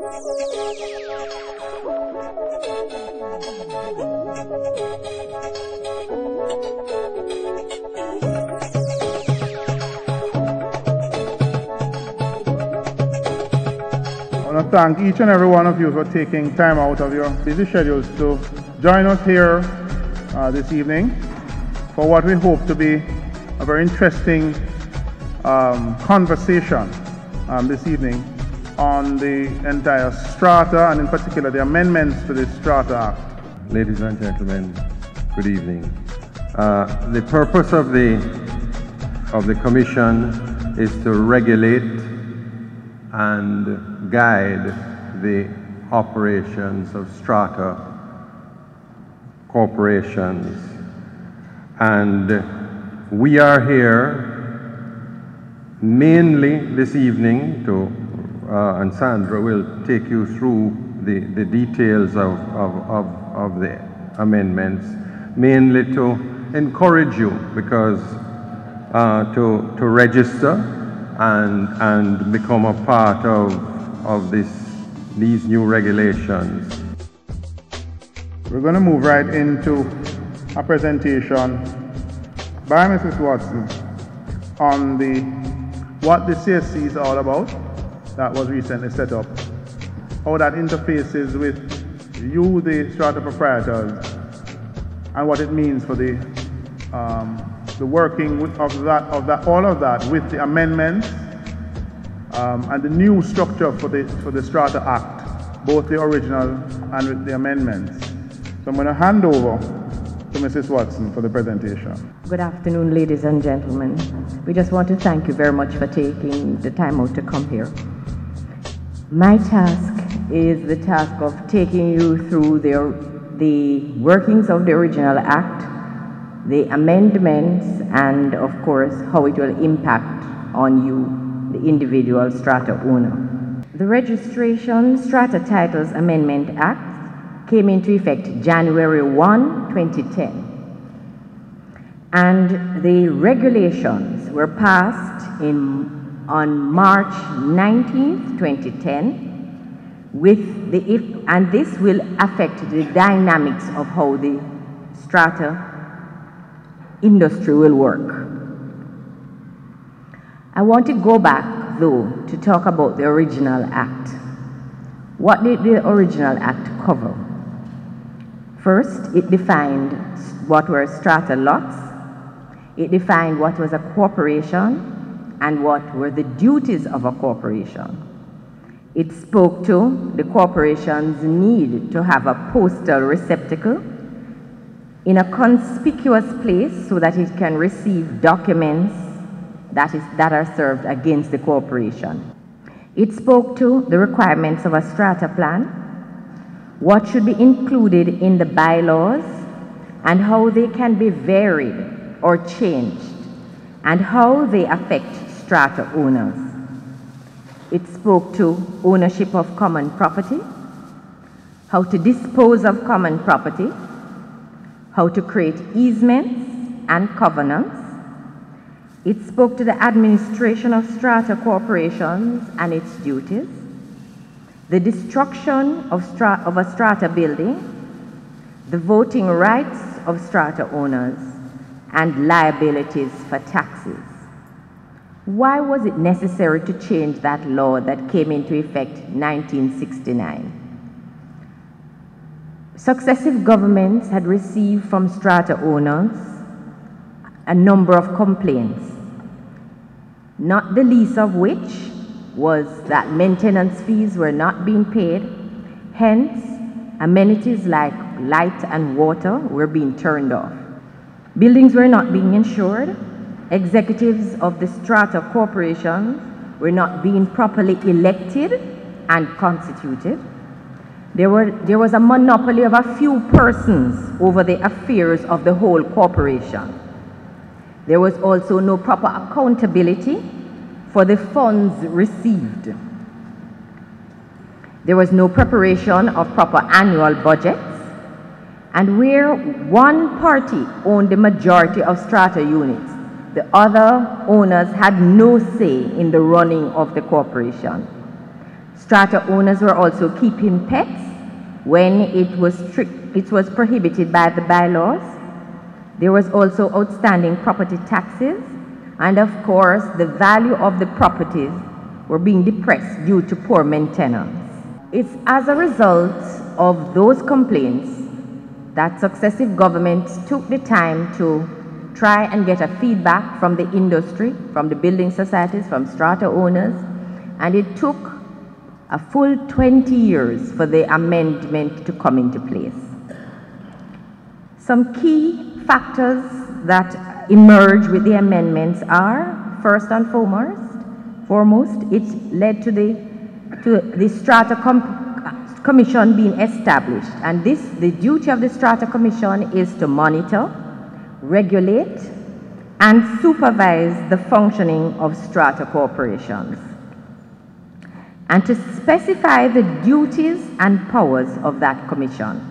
I want to thank each and every one of you for taking time out of your busy schedules to join us here this evening for what we hope to be a very interesting conversation this evening on the entire Strata, and in particular the amendments to the Strata Act. Ladies and gentlemen, good evening. The purpose of the Commission is to regulate and guide the operations of strata corporations. And we are here mainly this evening to, and Sandra will take you through the details of the amendments, mainly to encourage you, because to register and become a part of these new regulations. We're going to move right into a presentation by Mrs. Watson on what the CSC is all about, that was recently set up, how that interfaces with you, the strata proprietors, and what it means for the working all of that with the amendments and the new structure for the Strata Act, both the original and with the amendments. So I'm going to hand over to Mrs. Watson for the presentation. Good afternoon, ladies and gentlemen. We just want to thank you very much for taking the time out to come here. My task is the task of taking you through the workings of the original Act, the amendments, and of course how it will impact on you, the individual strata owner. The Registration Strata Titles Amendment Act came into effect January 1, 2010. And the regulations were passed on March 19, 2010, and this will affect the dynamics of how the strata industry will work. I want to go back, though, to talk about the original Act. What did the original Act cover? First, it defined what were strata lots. It defined what was a corporation and what were the duties of a corporation. It spoke to the corporation's need to have a postal receptacle in a conspicuous place so that it can receive documents that are served against the corporation. It spoke to the requirements of a strata plan, what should be included in the bylaws, and how they can be varied or changed, and how they affect strata owners. It spoke to ownership of common property, how to dispose of common property, how to create easements and covenants. It spoke to the administration of strata corporations and its duties, the destruction of a strata building, the voting rights of strata owners, and liabilities for taxes. Why was it necessary to change that law that came into effect in 1969? Successive governments had received from strata owners a number of complaints, not the least of which was that maintenance fees were not being paid. Hence, amenities like light and water were being turned off. Buildings were not being insured. Executives of the strata corporations were not being properly elected and constituted. There was a monopoly of a few persons over the affairs of the whole corporation. There was also no proper accountability for the funds received. There was no preparation of proper annual budgets, and where one party owned the majority of strata units, the other owners had no say in the running of the corporation. Strata owners were also keeping pets when it was prohibited by the bylaws. There was also outstanding property taxes, and of course the value of the properties were being depressed due to poor maintenance. It's as a result of those complaints that successive governments took the time to try and get a feedback from the industry, from the building societies, from strata owners, and it took a full 20 years for the amendment to come into place. Some key factors that emerge with the amendments are, first and foremost, it led to the Strata Commission being established, and the duty of the Strata Commission is to monitor, regulate, and supervise the functioning of strata corporations, and to specify the duties and powers of that commission.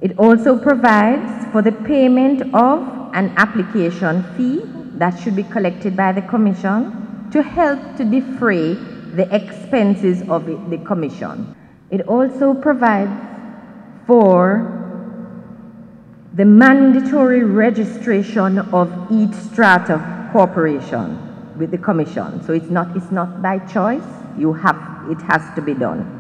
It also provides for the payment of an application fee that should be collected by the commission to help to defray the expenses of the commission. It also provides for the mandatory registration of each strata corporation with the commission. So it's not by choice, it has to be done.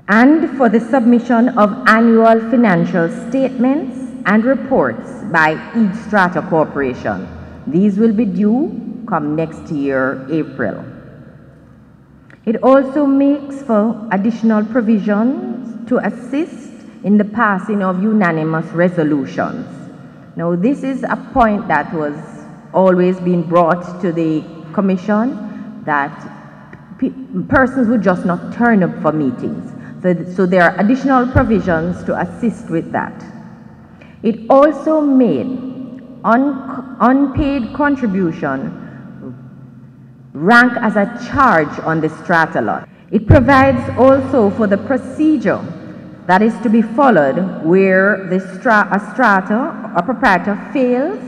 And for the submission of annual financial statements and reports by each strata corporation. These will be due come next year, April. It also makes for additional provisions to assist in the passing of unanimous resolutions. Now, this is a point that was always being brought to the commission, that persons would just not turn up for meetings. So there are additional provisions to assist with that. It also made unpaid contribution rank as a charge on the strata lot. It provides also for the procedure that is to be followed where a proprietor fails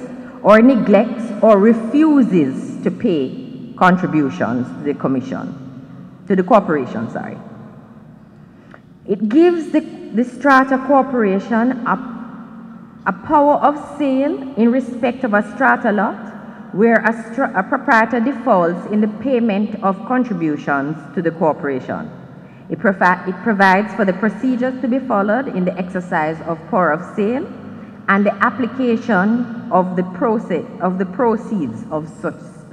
or neglects or refuses to pay contributions to the corporation, sorry. It gives the strata corporation a power of sale in respect of a strata lot where a proprietor defaults in the payment of contributions to the corporation. It provides for the procedures to be followed in the exercise of power of sale and the application of the proceeds of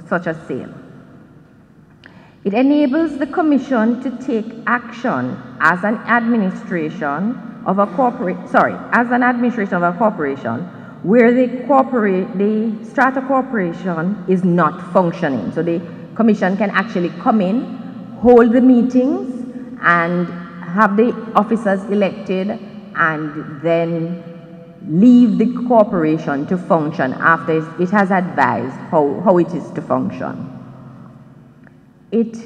such a sale. It enables the commission to take action as an administration of a corporation where the strata corporation is not functioning. So the commission can actually come in, hold the meetings, and have the officers elected, and then leave the corporation to function after it has advised how it is to function. It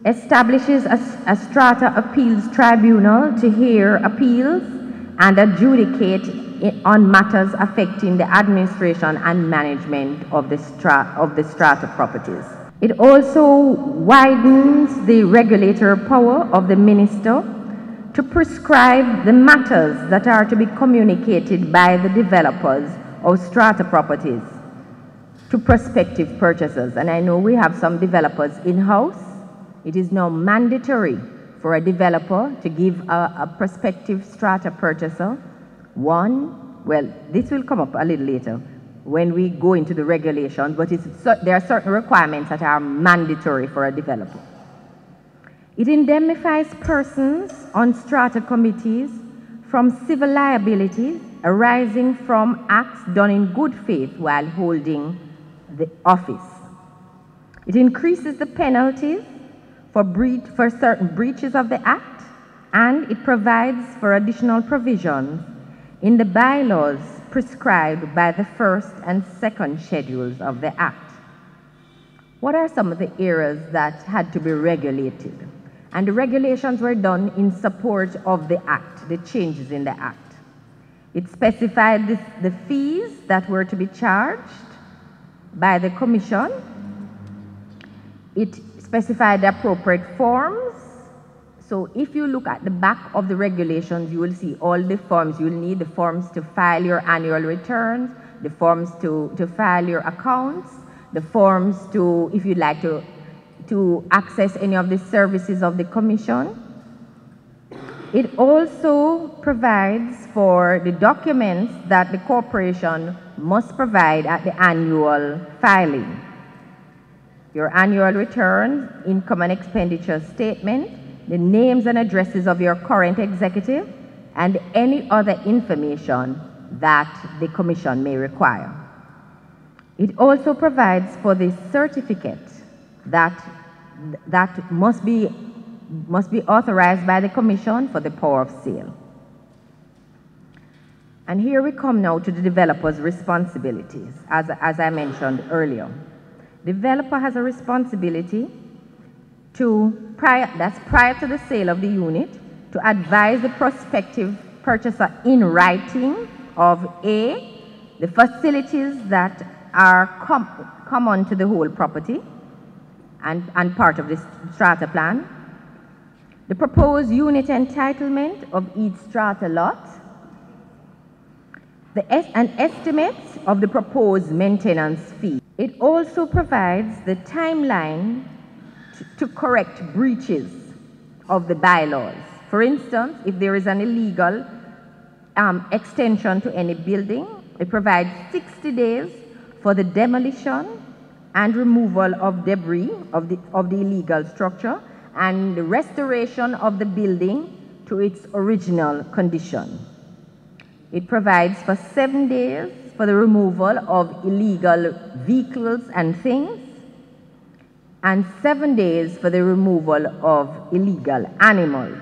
establishes a strata appeals tribunal to hear appeals and adjudicate on matters affecting the administration and management of the strata properties. It also widens the regulatory power of the minister to prescribe the matters that are to be communicated by the developers of strata properties to prospective purchasers. And I know we have some developers in-house. It is now mandatory for a developer to give a prospective strata purchaser this will come up a little later when we go into the regulations, but there are certain requirements that are mandatory for a developer. It indemnifies persons on strata committees from civil liabilities arising from acts done in good faith while holding the office. It increases the penalties for certain breaches of the Act, and it provides for additional provisions in the bylaws prescribed by the first and second schedules of the Act. What are some of the areas that had to be regulated? And the regulations were done in support of the Act, the changes in the Act. It specified the fees that were to be charged by the Commission. It specify the appropriate forms. So if you look at the back of the regulations, you will see all the forms you'll need: the forms to file your annual returns, the forms to file your accounts, the forms to, if you'd like to access any of the services of the Commission. It also provides for the documents that the corporation must provide at the annual filing: your annual returns, income and expenditure statement, the names and addresses of your current executive, and any other information that the Commission may require. It also provides for the certificate that must be authorized by the Commission for the power of sale. And here we come now to the developer's responsibilities, as I mentioned earlier. Developer has a responsibility to, prior to the sale of the unit, to advise the prospective purchaser in writing of A, the facilities that are common to the whole property and part of the strata plan, the proposed unit entitlement of each strata lot, an estimate of the proposed maintenance fee. It also provides the timeline to correct breaches of the bylaws. For instance, if there is an illegal extension to any building, it provides 60 days for the demolition and removal of debris of the illegal structure and the restoration of the building to its original condition. It provides for 7 days for the removal of illegal vehicles and things, and 7 days for the removal of illegal animals.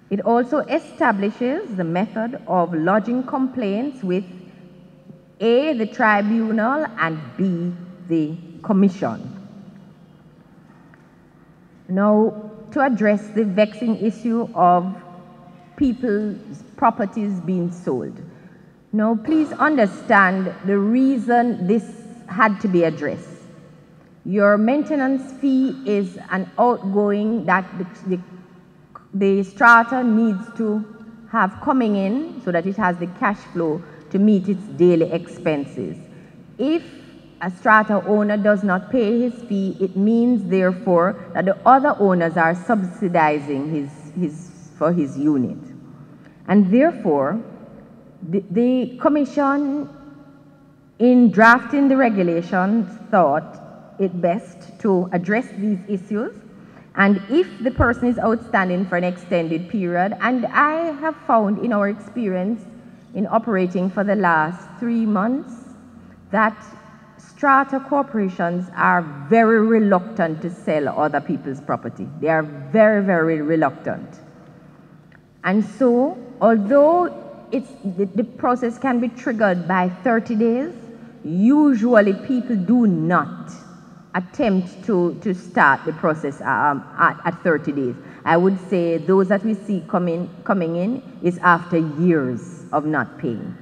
It also establishes the method of lodging complaints with A, the tribunal, and B, the Commission. Now, to address the vexing issue of people's properties being sold. Now, please understand the reason this had to be addressed. Your maintenance fee is an outgoing that the strata needs to have coming in so that it has the cash flow to meet its daily expenses. If a strata owner does not pay his fee, it means therefore that the other owners are subsidizing his unit. And therefore, the Commission, in drafting the regulations, thought it best to address these issues. And if the person is outstanding for an extended period, and I have found in our experience in operating for the last 3 months that strata corporations are very reluctant to sell other people's property. They are very, very reluctant. And so, although the process can be triggered by 30 days, usually people do not attempt to start the process at 30 days. I would say those that we see coming in is after years of not paying.